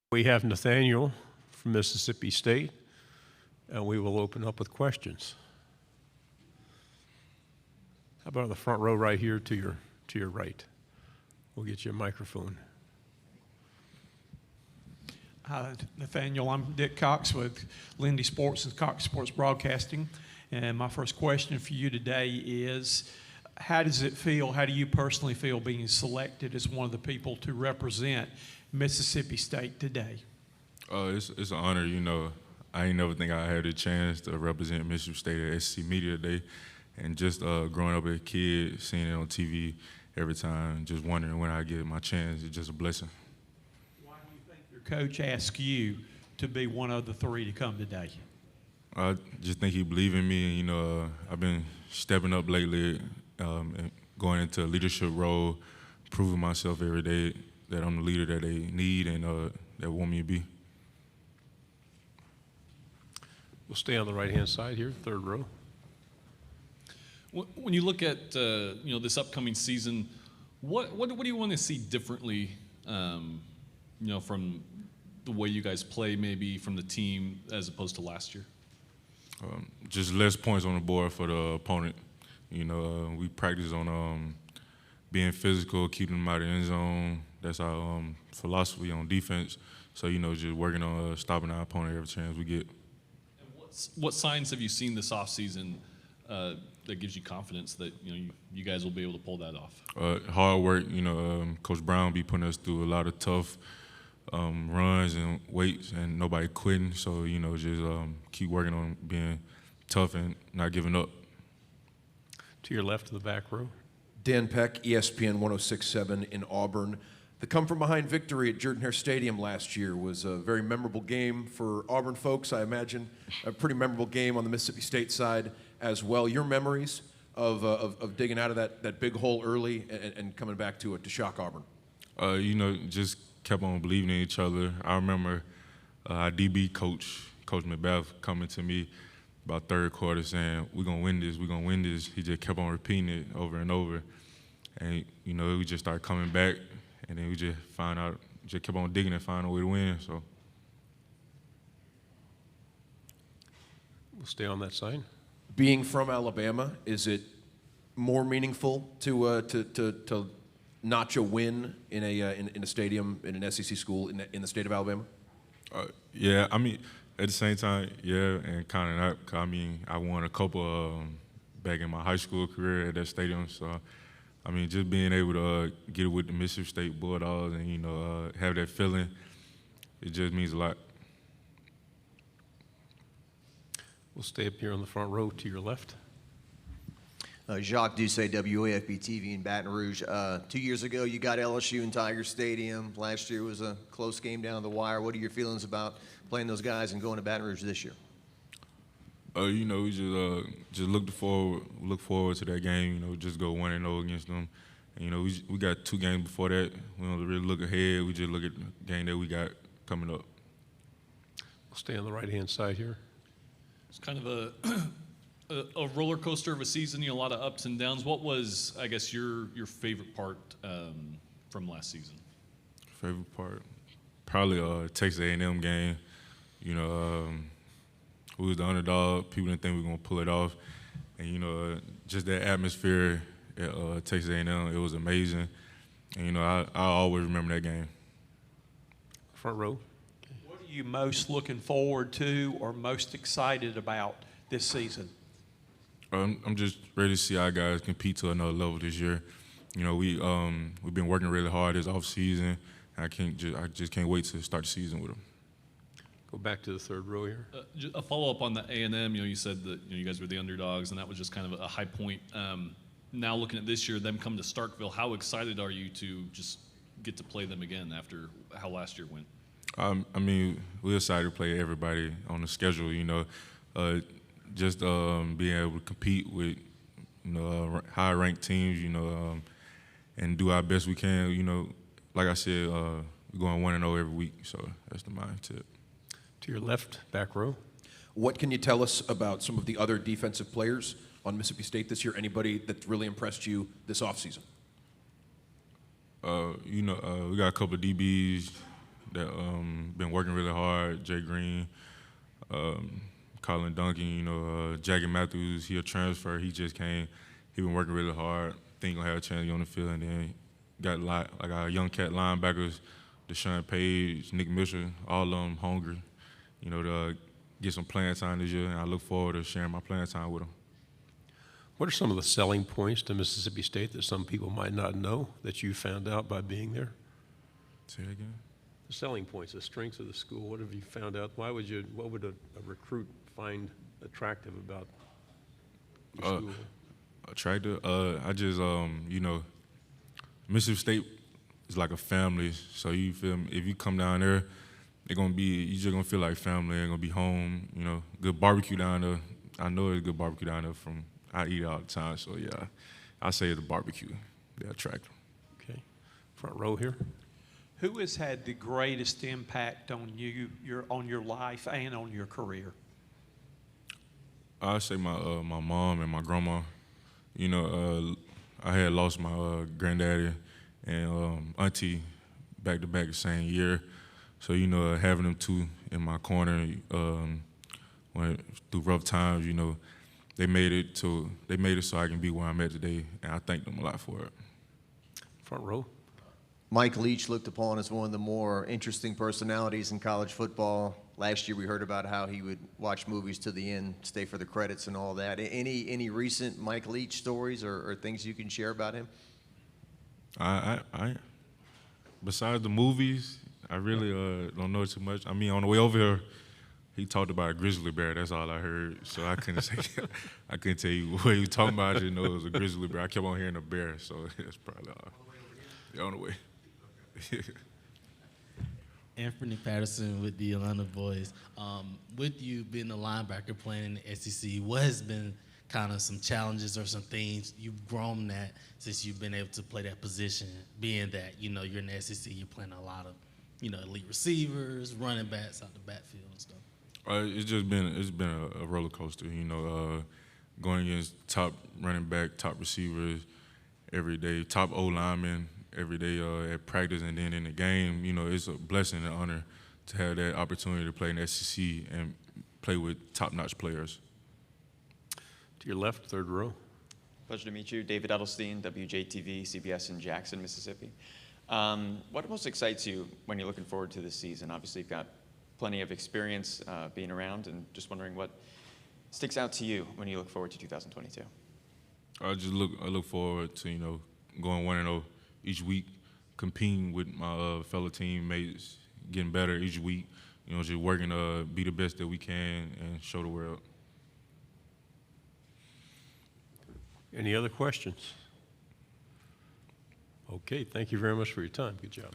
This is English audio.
We have Nathaniel from Mississippi State, and we will open up with questions. How about on the front row right here to your right? We'll get you a microphone. Hi, Nathaniel. I'm Dick Cox with Lindy Sports and Cox Sports Broadcasting. And my first question for you today is, how does it feel, how do you personally feel being selected as one of the people to represent Mississippi State today? It's an honor. I ain't never think I had a chance to represent Mississippi State at SEC Media Day. And just growing up as a kid, seeing it on TV every time, just wondering when I get my chance, it's just a blessing. Why do you think your coach asked you to be one of the three to come today? I just think he believed in me. And, I've been stepping up lately and going into a leadership role, proving myself every day that I'm the leader that they need and that want me to be. We'll stay on the right-hand side here, third row. When you look at this upcoming season, what do you want to see differently, from the way you guys play, maybe from the team as opposed to last year? Just less points on the board for the opponent. We practice on being physical, keeping them out of the end zone. That's our philosophy on defense. So, just working on stopping our opponent every chance we get. And what signs have you seen this offseason that gives you confidence that you guys will be able to pull that off? Hard work. Coach Brown be putting us through a lot of tough runs and weights, and nobody quitting. So just keep working on being tough and not giving up. To your left of the back row. Dan Peck, ESPN 106.7 in Auburn. The come-from-behind victory at Jordan-Hare Stadium last year was a very memorable game for Auburn folks, I imagine. A pretty memorable game on the Mississippi State side as well. Your memories of digging out of that big hole early and coming back to it to shock Auburn? Just kept on believing in each other. I remember our DB coach, Coach Macbeth, coming to me about third quarter saying, we're going to win this, we're going to win this. He just kept on repeating it over and over. And, we just started coming back, and then we just kept on digging and finding a way to win. So we'll stay on that side. Being from Alabama, is it more meaningful to notch a win in a stadium in an SEC school in the state of Alabama? Yeah, at the same time, yeah, and kind of not. 'Cause I won a couple back in my high school career at that stadium. So, just being able to get it with the Mississippi State Bulldogs and have that feeling, it just means a lot. We'll stay up here on the front row to your left. Jacques Doucet, WAFB TV in Baton Rouge. 2 years ago, you got LSU in Tiger Stadium. Last year was a close game down the wire. What are your feelings about playing those guys and going to Baton Rouge this year? We just look forward to that game. Just go 1-0 against them. And, we got 2 games before that. We don't really look ahead. We just look at the game that we got coming up. We'll stay on the right-hand side here. It's kind of a roller coaster of a season, a lot of ups and downs. What was, I guess, your favorite part from last season? Favorite part? Probably Texas A&M game. We was the underdog. People didn't think we were going to pull it off. And, just that atmosphere at Texas A&M, it was amazing. And, I always remember that game. Front row. What are you most looking forward to or most excited about this season? I'm just ready to see our guys compete to another level this year. We've been working really hard this off season. I just can't wait to start the season with them. Go back to the third row here. A follow-up on the A&M, you said that you guys were the underdogs, and that was just kind of a high point. Now looking at this year, them coming to Starkville, how excited are you to just get to play them again after how last year went? We're excited to play everybody on the schedule, just being able to compete with, high-ranked teams, and do our best we can. Like I said, we're going 1-0 every week, so that's the mindset. To your left, back row. What can you tell us about some of the other defensive players on Mississippi State this year? Anybody that really impressed you this offseason? We got a couple of DBs that been working really hard. Jay Green, Colin Duncan, you know, Jackie Matthews, he a transfer. He just came. He been working really hard. Think gonna have a chance to get on the field, and then got like our young cat linebackers, Deshaun Page, Nick Mitchell, all of them hungry, you know, to get some playing time this year, and I look forward to sharing my playing time with them. What are some of the selling points to Mississippi State that some people might not know that you found out by being there? Say that again? The selling points, the strengths of the school. What have you found out? What would a recruit find attractive about your school? Attractive? I just, you know, Mississippi State is like a family. So you feel me? If you come down there, you just gonna feel like family. It's gonna be home. You know, good barbecue down there. I know it's good barbecue down there. I eat it all the time. So yeah, I say it's the barbecue. They're attractive. Okay, front row here. Who has had the greatest impact on you, on your life and on your career? I say my mom and my grandma. You know, I had lost my granddaddy and auntie back to back the same year. So you know, having them two in my corner through rough times, you know, they made it so I can be where I'm at today, and I thank them a lot for it. Front row. Mike Leach looked upon as one of the more interesting personalities in college football. Last year we heard about how he would watch movies to the end, stay for the credits and all that. Any recent Mike Leach stories or things you can share about him? I besides the movies, I really don't know too much. I mean, on the way over here, he talked about a grizzly bear. That's all I heard. So I couldn't say, I couldn't tell you what he was talking about. I just know it was a grizzly bear. I kept on hearing a bear, so that's probably all. Yeah, on the way. Anthony Patterson with the Atlanta Boys. With you being a linebacker playing in the SEC, what has been kind of some challenges or some things you've grown at since you've been able to play that position, being that, you know, you're in the SEC, you're playing a lot of, you know, elite receivers, running backs out the backfield and stuff? It's been a roller coaster, you know, going against top running back, top receivers every day, top O-linemen every day at practice, and then in the game, you know, it's a blessing and honor to have that opportunity to play in the SEC and play with top-notch players. To your left, third row. Pleasure to meet you. David Adelstein, WJTV, CBS in Jackson, Mississippi. What most excites you when you're looking forward to this season? Obviously, you've got plenty of experience being around, and just wondering what sticks out to you when you look forward to 2022. I look forward to, you know, going 1-0 each week, competing with my fellow teammates, getting better each week, you know, just working to be the best that we can and show the world. Any other questions? Okay, thank you very much for your time. Good job.